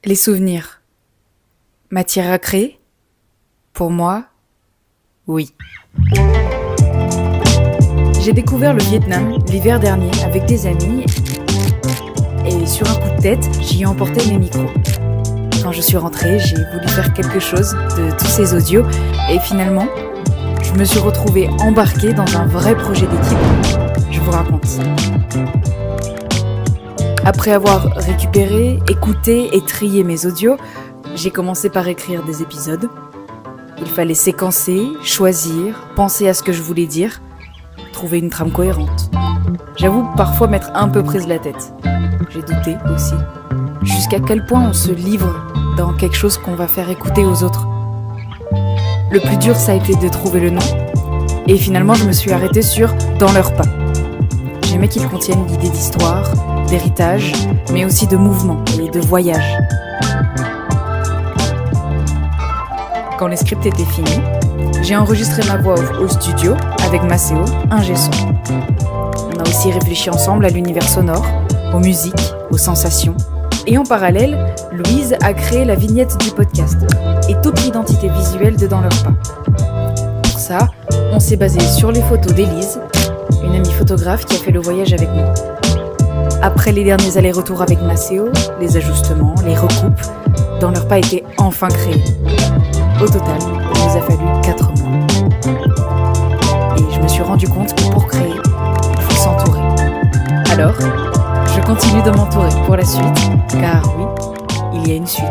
Les souvenirs. Matière à créer ? Pour moi, oui. J'ai découvert le Vietnam l'hiver dernier avec des amis et sur un coup de tête, j'y ai emporté mes micros. Quand je suis rentrée, j'ai voulu faire quelque chose de tous ces audios et finalement, je me suis retrouvée embarquée dans un vrai projet d'équipe. Je vous raconte. Après avoir récupéré, écouté et trié mes audios, j'ai commencé par écrire des épisodes. Il fallait séquencer, choisir, penser à ce que je voulais dire, trouver une trame cohérente. J'avoue parfois m'être un peu prise la tête. J'ai douté aussi. Jusqu'à quel point on se livre dans quelque chose qu'on va faire écouter aux autres. Le plus dur, ça a été de trouver le nom. Et finalement, je me suis arrêtée sur « Dans leurs pas ». J'aimais qu'ils contiennent l'idée d'histoire, d'héritage, mais aussi de mouvement et de voyage. Quand les scripts étaient finis, j'ai enregistré ma voix au studio avec Maceo, ingé son. On a aussi réfléchi ensemble à l'univers sonore, aux musiques, aux sensations. Et en parallèle, Louise a créé la vignette du podcast et toute l'identité visuelle de Dans leurs pas. Pour ça, on s'est basé sur les photos d'Élise, une amie photographe qui a fait le voyage avec moi. Après les derniers allers-retours avec Maceo, les ajustements, les recoupes, Dans leurs pas était enfin créé. Au total, il nous a fallu 4 mois. Et je me suis rendu compte que pour créer, il faut s'entourer. Alors, je continue de m'entourer pour la suite, car oui, il y a une suite.